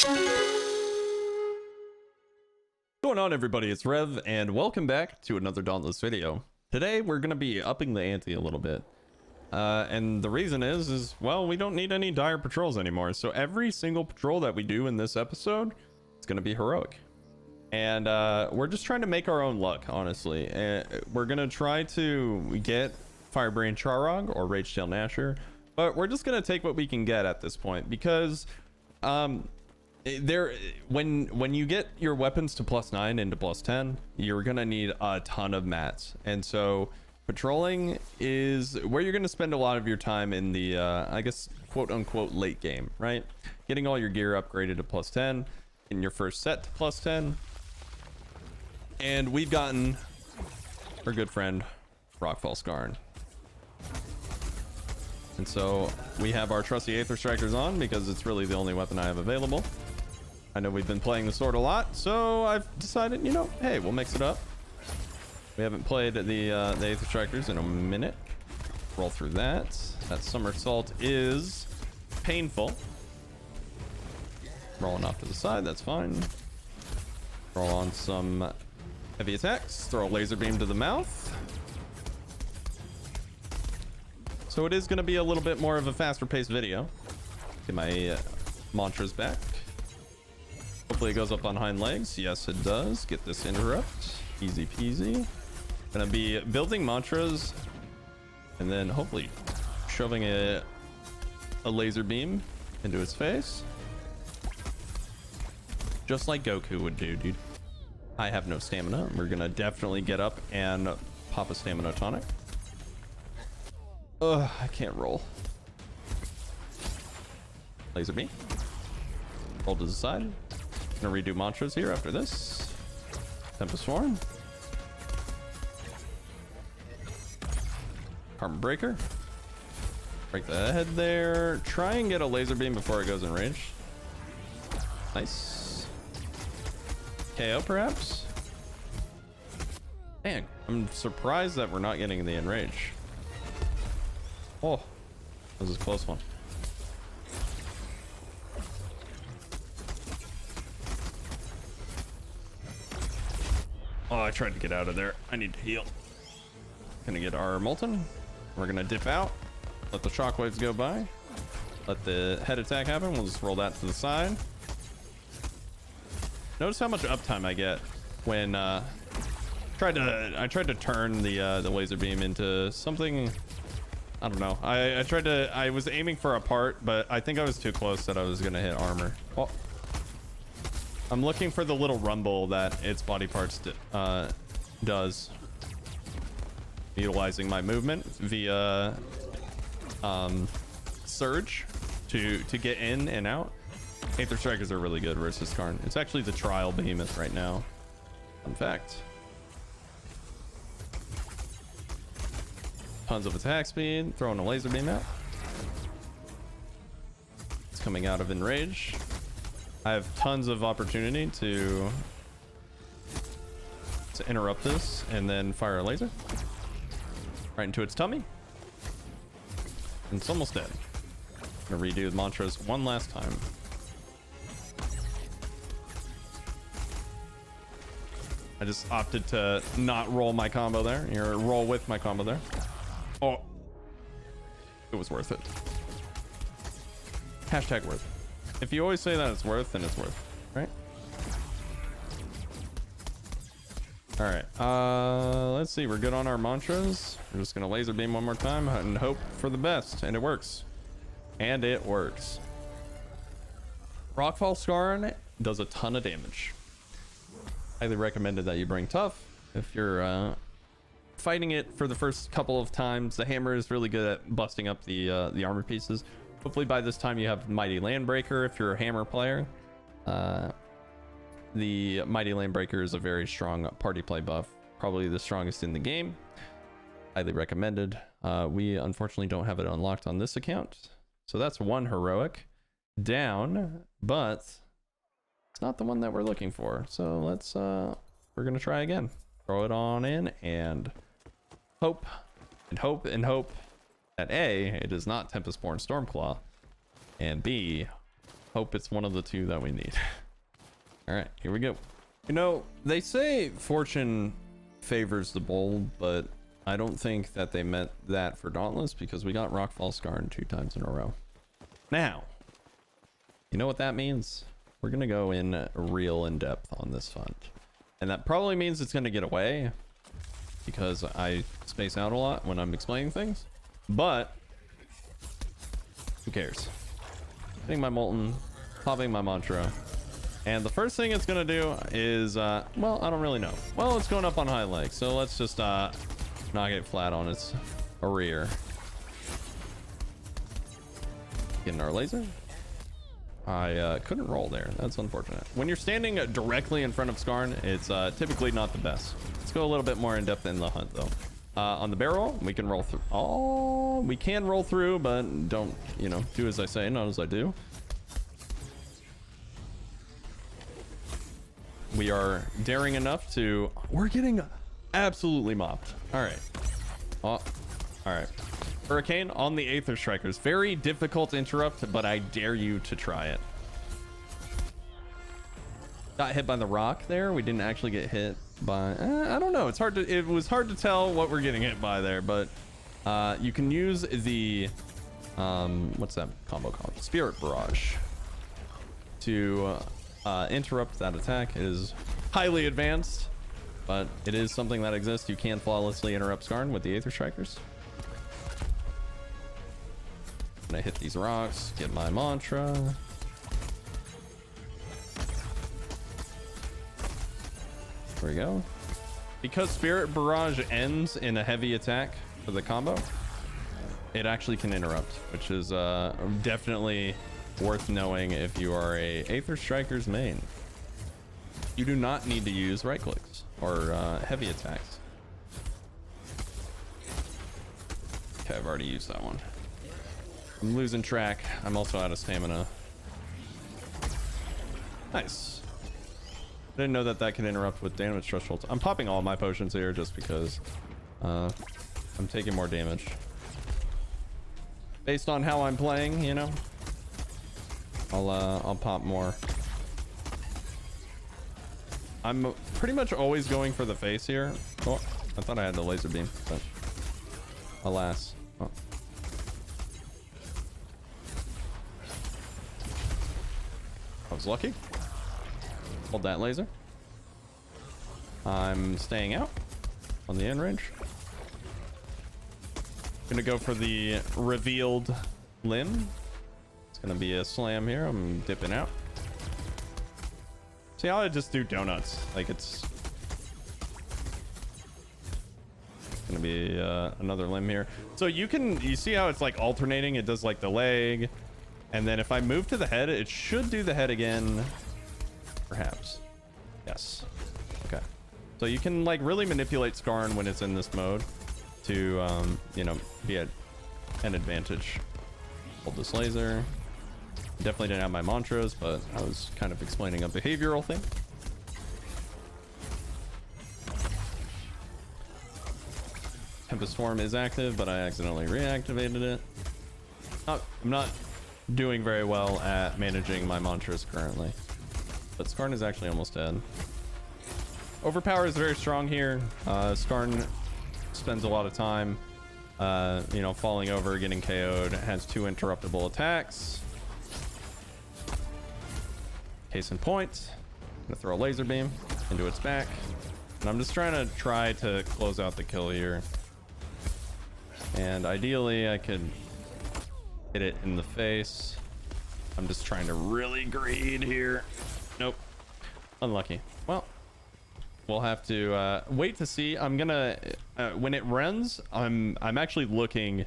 What's going on, everybody? It's Rev, and welcome back to another Dauntless video. Today we're going to be upping the ante a little bit, and the reason is well, we don't need any dire patrols anymore. So every single patrol that we do in this episode, it's going to be heroic, and we're just trying to make our own luck, honestly. We're going to try to get Firebrain Charog or Ragetail Gnasher, but we're just going to take what we can get at this point, because when you get your weapons to +9 into +10, you're gonna need a ton of mats, and so patrolling is where you're gonna spend a lot of your time in the I guess quote unquote late game, right? Getting all your gear upgraded to +10 in your first set to +10. And we've gotten our good friend Rockfall Skarn, and so we have our trusty Aether Strikers on because it's really the only weapon I have available. I know we've been playing the sword a lot, so I've decided, you know, hey, we'll mix it up. We haven't played the Aether Strikers in a minute. Roll through that. That somersault is painful. Rolling off to the side, that's fine. Roll on some heavy attacks. Throw a laser beam to the mouth. So it is going to be a little bit more of a faster paced video. Get my mantras back. Hopefully it goes up on hind legs. Yes, it does. Get this interrupt. Easy peasy. Gonna be building mantras and then hopefully shoving a laser beam into his face. Just like Goku would do, dude. I have no stamina. We're gonna definitely get up and pop a stamina tonic. Ugh, I can't roll. Laser beam. Roll to the side. Gonna redo mantras here after this. Tempest Swarm. Carbon Breaker. Break the head there. Try and get a laser beam before it goes in range. Nice. KO perhaps. Dang, I'm surprised that we're not getting the in range. Oh, this is a close one. Oh, I tried to get out of there. I need to heal. Gonna get our Molten. We're gonna dip out. Let the shockwaves go by. Let the head attack happen. We'll just roll that to the side. Notice how much uptime I get when I tried to turn the laser beam into something. I don't know. I was aiming for a part, but I think I was too close that I was gonna hit armor. Oh. I'm looking for the little rumble that its body parts does, utilizing my movement via surge to get in and out. Aether Strikers are really good versus Skarn. It's actually the trial behemoth right now. Fun fact. Tons of attack speed. Throwing a laser beam out. It's coming out of enrage. I have tons of opportunity to interrupt this and then fire a laser right into its tummy. And it's almost dead. I'm gonna redo the mantras one last time. I just opted to not roll my combo there. Or roll with my combo there. Oh, it was worth it. Hashtag worth it. If you always say that it's worth, then it's worth, right? All right, let's see. We're good on our mantras. We're just gonna laser beam one more time and hope for the best, and it works. And it works. Rockfall Skarn does a ton of damage. Highly recommended that you bring tough if you're fighting it for the first couple of times. The hammer is really good at busting up the armor pieces. Hopefully by this time you have Mighty Landbreaker if you're a hammer player. The Mighty Landbreaker is a very strong party play buff, probably the strongest in the game. Highly recommended. We unfortunately don't have it unlocked on this account, so that's one heroic down, but it's not the one that we're looking for. So let's we're gonna try again. Throw it on in and hope and hope and hope that A, it is not Tempestborn Stormclaw, and B, Hope it's one of the two that we need. All right, here we go. You know, they say fortune favors the bold, but I don't think that they meant that for Dauntless, because we got Rockfall Skarn 2 times in a row. Now, you know what that means? We're gonna go in real in depth on this font, and that probably means it's gonna get away because I space out a lot when I'm explaining things, but who cares? Hitting my Molten, popping my Mantra, and the first thing it's gonna do is, well, I don't really know. Well, it's going up on high leg, so let's just knock it flat on its rear. Getting our laser. I couldn't roll there. That's unfortunate. When you're standing directly in front of Skarn, it's typically not the best. Let's go a little bit more in depth in the hunt, though. On the barrel, we can roll through. Oh, we can roll through, but don't, you know, do as I say, not as I do. We are daring enough to. We're getting absolutely mopped. All right. Oh, all right. Hurricane on the Aether Strikers. Very difficult to interrupt, but I dare you to try it. Got hit by the rock there. We didn't actually get hit by, I don't know. It was hard to tell what we're getting hit by there, but you can use the, what's that combo called? Spirit Barrage to interrupt that attack. It is highly advanced, but it is something that exists. You can flawlessly interrupt Skarn with the Aether Strikers. I hit these rocks, get my Mantra. There we go. Because Spirit Barrage ends in a heavy attack for the combo, it actually can interrupt, which is definitely worth knowing if you are a Aether Strikers main. You do not need to use right clicks or heavy attacks. Okay, I've already used that one. I'm losing track. I'm also out of stamina. Nice. I didn't know that that could interrupt with damage thresholds. I'm popping all my potions here just because I'm taking more damage. Based on how I'm playing, you know, I'll pop more. I'm pretty much always going for the face here. Oh, I thought I had the laser beam, but alas. Oh. I was lucky. Hold that laser. I'm staying out on the end range. Gonna go for the revealed limb. It's gonna be a slam here. I'm dipping out. See how I just do donuts? Like it's gonna be another limb here. So you see how it's like alternating? It does like the leg. And then if I move to the head, it should do the head again. Perhaps. Yes. Okay. So you can like really manipulate Skarn when it's in this mode to, you know, be at an advantage. Hold this laser. Definitely didn't have my mantras, but I was kind of explaining a behavioral thing. Tempest Storm is active, but I accidentally reactivated it. I'm not doing very well at managing my mantras currently, but Skarn is actually almost dead. Overpower is very strong here. Skarn spends a lot of time you know, falling over, getting KO'd. Has 2 interruptible attacks. Case in point, I'm gonna throw a laser beam into its back, and I'm just trying to close out the kill here. And ideally I could hit it in the face. I'm just trying to really greed here. Nope. Unlucky. Well, we'll have to wait to see. I'm gonna when it runs, I'm actually looking.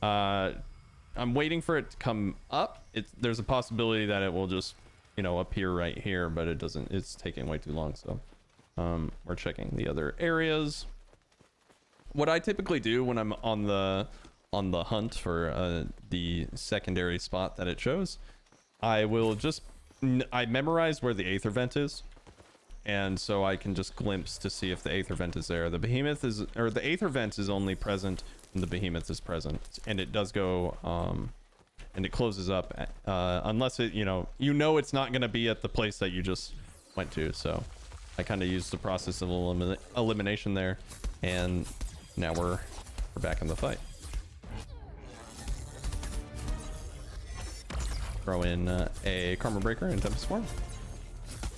I'm waiting for it to come up. There's a possibility that it will just, you know, appear right here, but it doesn't. It's taking way too long. So we're checking the other areas. What I typically do when I'm on the hunt for the secondary spot that it shows, I will just I memorize where the Aether Vent is, and so I can just glimpse to see if the Aether Vent is there. The Behemoth is, or the Aether Vent is only present when the Behemoth is present, and it does go and it closes up unless it, you know it's not going to be at the place that you just went to. So I kind of used the process of elimination there, and now we're back in the fight. Throw in a Karma Breaker and Tempest Swarm.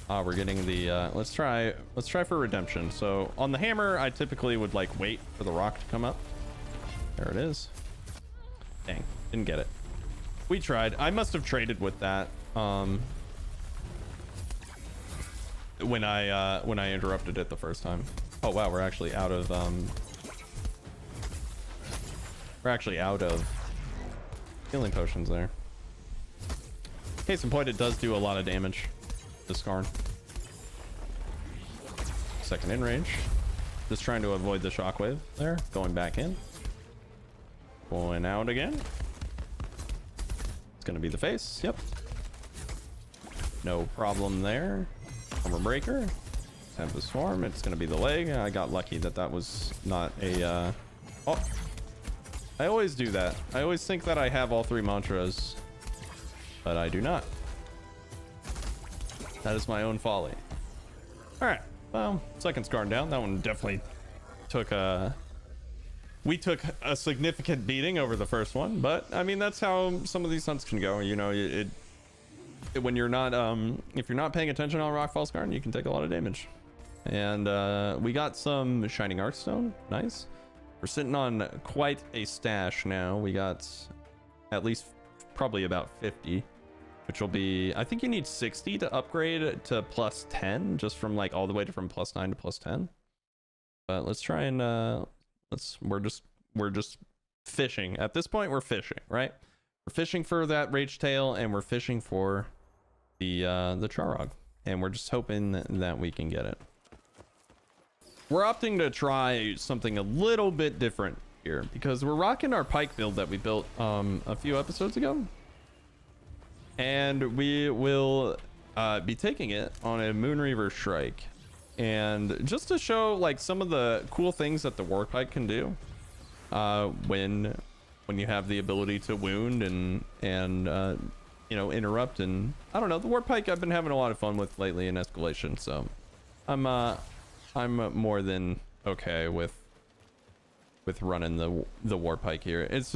We're getting the let's try for redemption. So on the hammer, I typically would like wait for the rock to come up. There it is. Dang, didn't get it. We tried. I must have traded with that when I interrupted it the first time. Oh wow, we're actually out of healing potions there. Case in point, it does do a lot of damage. The Skarn. Second in range. Just trying to avoid the shockwave there. Going back in. Going out again. It's gonna be the face. Yep. No problem there. Armor Breaker. Tempest Swarm. It's gonna be the leg. I got lucky that that was not a oh, I always do that. I always think that I have all three mantras, but I do not. That is my own folly. All right, well, second Skarn down. That one definitely took we took a significant beating over the first one, but I mean, that's how some of these hunts can go. You know, when you're not if you're not paying attention on Rockfall Skarn, you can take a lot of damage. And we got some Shining Arcstone. Nice. We're sitting on quite a stash now. We got at least probably about 50, which will be, I think you need 60 to upgrade to plus 10, just from like all the way from plus 9 to plus 10. But let's try and we're just fishing at this point. We're fishing, right? We're fishing for that Rage Tail, and we're fishing for the Charog, and we're just hoping that we can get it. We're opting to try something a little bit different here because we're rocking our Pike build that we built a few episodes ago, and we will be taking it on a Moonreaver Strike, and just to show like some of the cool things that the War Pike can do when you have the ability to wound and you know, interrupt. And I don't know, the War Pike I've been having a lot of fun with lately in escalation, so I'm more than okay with running the War Pike here. It's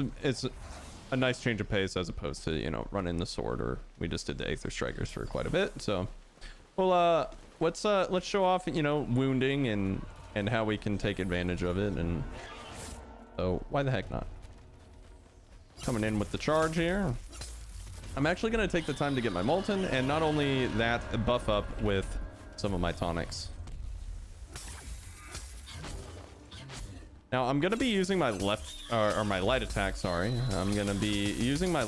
a nice change of pace as opposed to, you know, running the sword, or we just did the Aether Strikers for quite a bit. So well, let's show off, you know, wounding and how we can take advantage of it. And so why the heck not? Coming in with the charge here. I'm actually going to take the time to get my Molten, and not only that, buff up with some of my tonics. Now I'm going to be using my or my light attack, sorry. I'm going to be using my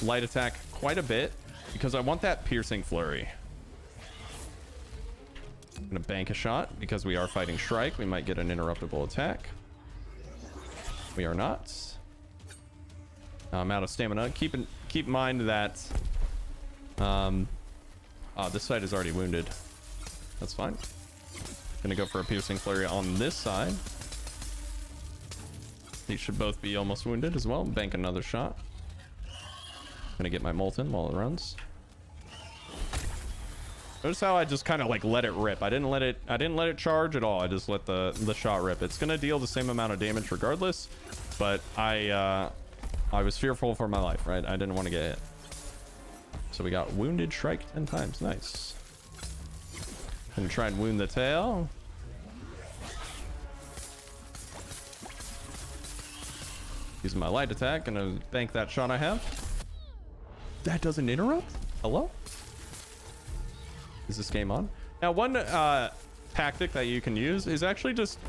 light attack quite a bit because I want that piercing flurry. I'm going to bank a shot because we are fighting Strike. We might get an interruptible attack. We are not. I'm out of stamina. Keep in mind that this side is already wounded. That's fine. Gonna go for a piercing flurry on this side. These should both be almost wounded as well. Bank another shot. Gonna get my Molten while it runs. Notice how I just kind of like let it rip. I didn't let it charge at all. I just let the shot rip. It's gonna deal the same amount of damage regardless, but I was fearful for my life, right? I didn't want to get hit. So we got wounded Strike 10 times. Nice. Gonna try and wound the tail. Using my light attack, gonna bank that shot I have. That doesn't interrupt? Hello? Is this game on? Now, one tactic that you can use is actually just,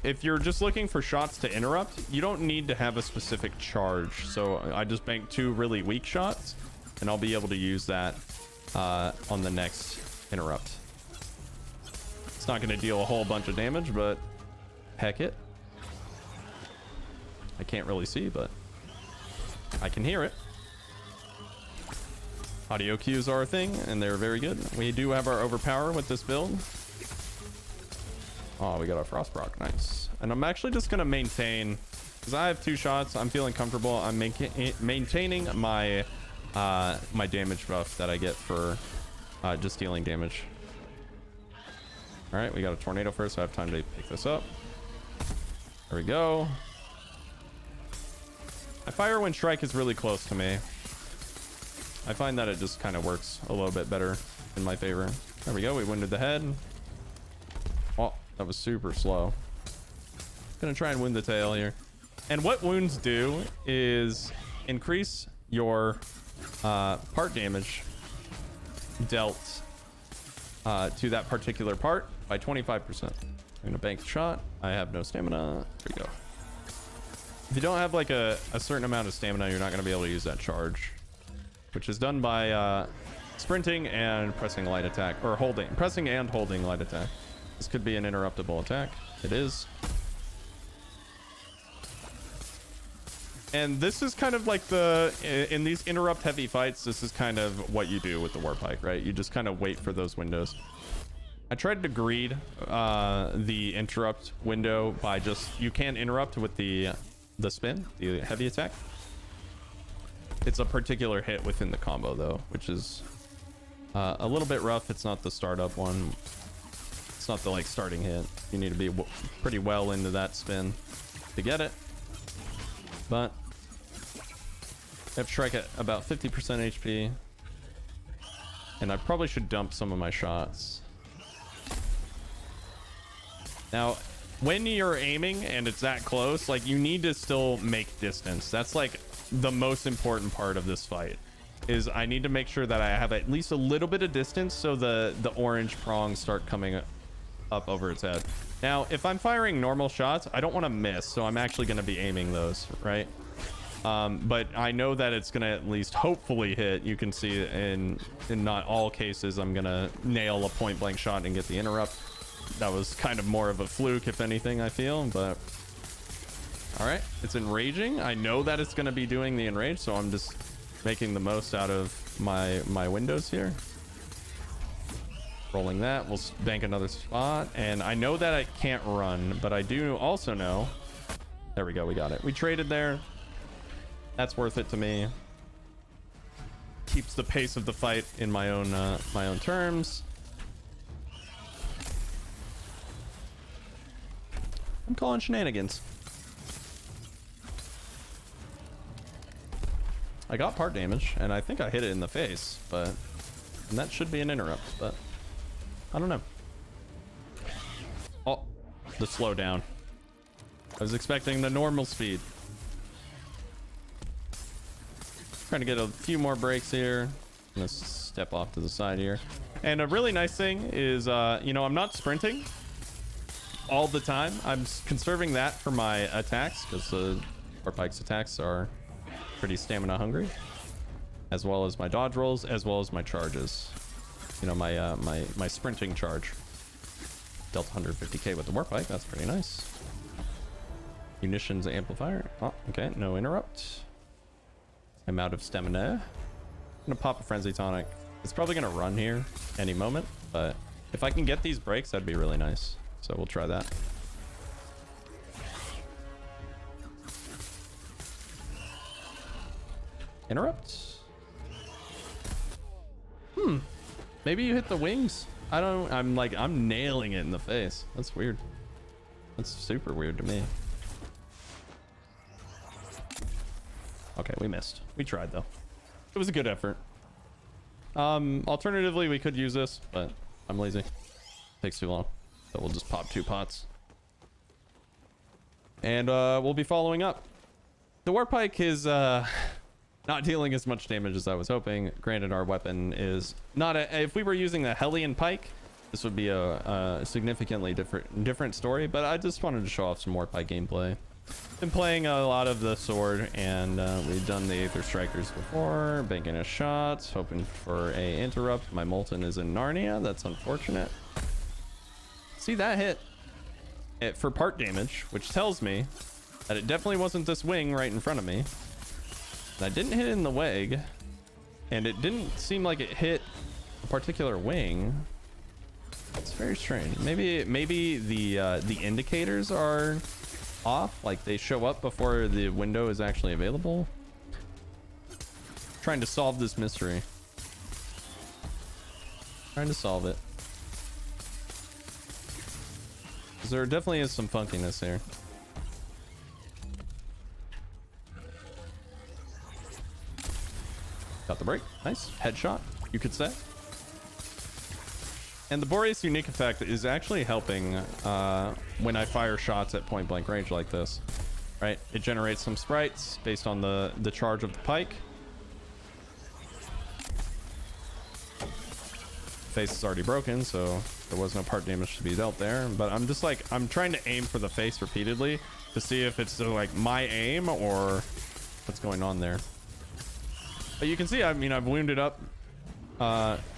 if you're just looking for shots to interrupt, you don't need to have a specific charge. So I just bank 2 really weak shots, and I'll be able to use that on the next interrupt. It's not going to deal a whole bunch of damage, but heck it. I can't really see, but I can hear it. Audio cues are a thing, and they're very good. We do have our overpower with this build. Oh, we got our Frostbrock. Nice. And I'm actually just going to maintain because I have 2 shots. I'm feeling comfortable. I'm maintaining my my damage buff that I get for just dealing damage. All right, we got a tornado first, so I have time to pick this up. There we go. I fire when strike is really close to me. I find that it just kind of works a little bit better in my favor. There we go. We wounded the head. Oh, that was super slow. Gonna try and wound the tail here. And what wounds do is increase your part damage dealt to that particular part by 25%. I'm gonna bank the shot. I have no stamina. There we go. If you don't have like a certain amount of stamina, you're not gonna be able to use that charge, which is done by sprinting and pressing light attack, or pressing and holding light attack. This could be an interruptible attack. It is. And this is kind of like in these interrupt heavy fights, this is kind of what you do with the War Pike, right? You just kind of wait for those windows. I tried to greed the interrupt window by you can interrupt with the spin, the heavy attack. It's a particular hit within the combo though, which is a little bit rough. It's not the startup one. It's not the like starting hit. You need to be pretty well into that spin to get it. But I have strike at about 50% HP, and I probably should dump some of my shots. Now, when you're aiming and it's that close, like you need to still make distance. That's like the most important part of this fight. Is I need to make sure that I have at least a little bit of distance so the orange prongs start coming up over its head. Now, if I'm firing normal shots, I don't want to miss, so I'm actually going to be aiming those, right? But I know that it's going to at least hopefully hit. You can see in not all cases, I'm going to nail a point blank shot and get the interrupt. That was kind of more of a fluke, if anything, I feel, but all right, it's enraging. I know that it's going to be doing the enrage, so I'm just making the most out of my windows here. Rolling that, we'll bank another spot, and I know that I can't run, but I do also know, there we go, we got it. We traded there. That's worth it to me. Keeps the pace of the fight in my own terms. I'm calling shenanigans. I got part damage, and I think I hit it in the face, and that should be an interrupt, but I don't know. Oh, the slowdown. I was expecting the normal speed. Trying to get a few more breaks here. I'm gonna step off to the side here. And a really nice thing is, you know, I'm not sprinting all the time. I'm conserving that for my attacks, because the War Pike's attacks are pretty stamina hungry, as well as my dodge rolls, as well as my charges. You know, my sprinting charge dealt 150k with the War Pike. That's pretty nice. Munitions amplifier. Oh, okay, no interrupt. I'm out of stamina. I'm gonna pop a frenzy tonic. It's probably gonna run here any moment, but if I can get these breaks, that'd be really nice. So we'll try that. Interrupt. Maybe you hit the wings. I'm nailing it in the face. That's weird. That's super weird to me. Okay, we missed. We tried though. It was a good effort. Alternatively, we could use this, but I'm lazy. Takes too long. So we'll just pop 2 pots. And we'll be following up. The War Pike is not dealing as much damage as I was hoping. Granted, our weapon is not if we were using the Hellion Pike, this would be a significantly different story, but I just wanted to show off some War Pike gameplay. Been playing a lot of the sword, and we've done the Aether Strikers before, banking a shot, hoping for a interrupt. My Molten is in Narnia. That's unfortunate. See, that hit it for part damage, which tells me that it definitely wasn't this wing right in front of me. I didn't hit it in the Weg, and it didn't seem like it hit a particular wing. It's very strange. Maybe the indicators are off, like they show up before the window is actually available. Trying to solve this mystery. Trying to solve it. 'Cause there definitely is some funkiness here. Got the break. Nice. Headshot, you could say. And the Boreas unique effect is actually helping when I fire shots at point blank range like this. Right? It generates some sprites based on the charge of the pike. Face is already broken, so there was no part damage to be dealt there. But I'm just like, I'm trying to aim for the face repeatedly to see if it's like my aim or what's going on there. But you can see, I mean, I've wounded up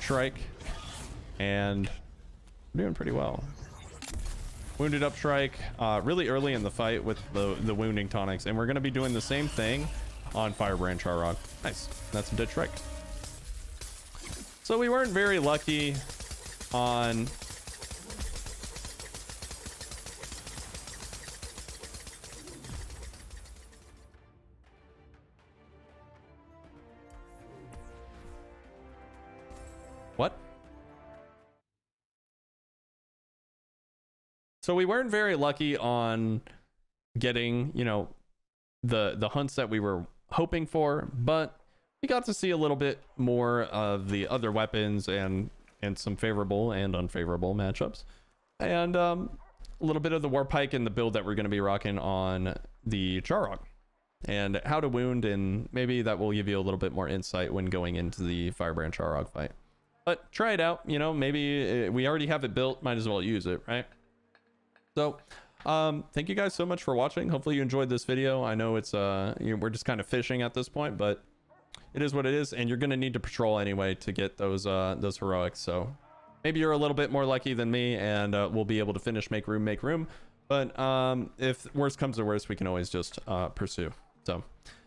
Shrike and I'm doing pretty well. Wounded up Shrike really early in the fight with the wounding tonics, and we're going to be doing the same thing on Firebrand Charrog. Nice. That's a dead Shrike. So we weren't very lucky on what? So we weren't very lucky on getting, you know, the hunts that we were hoping for, but we got to see a little bit more of the other weapons and some favorable and unfavorable matchups, and a little bit of the War Pike and the build that we're going to be rocking on the Charrog, and how to wound, and maybe that will give you a little bit more insight when going into the Firebrand Charrog fight. But try it out, you know, maybe we already have it built, might as well use it, right? So thank you guys so much for watching. Hopefully you enjoyed this video. I know it's you know, we're just kind of fishing at this point, but it is what it is, and you're going to need to patrol anyway to get those heroics. So maybe you're a little bit more lucky than me, and we'll be able to finish make room. But if worst comes to worst, we can always just pursue. So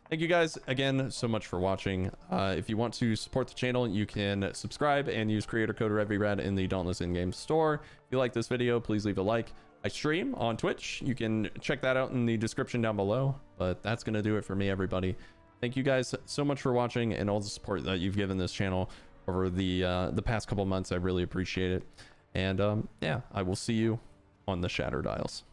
thank you guys again so much for watching. If you want to support the channel, you can subscribe and use creator code RevvyRad in the Dauntless in-game store. If you like this video, please leave a like. I stream on Twitch. You can check that out in the description down below. But that's going to do it for me, everybody. Thank you guys so much for watching and all the support that you've given this channel over the past couple months. I really appreciate it. And yeah, I will see you on the Shatter Dials.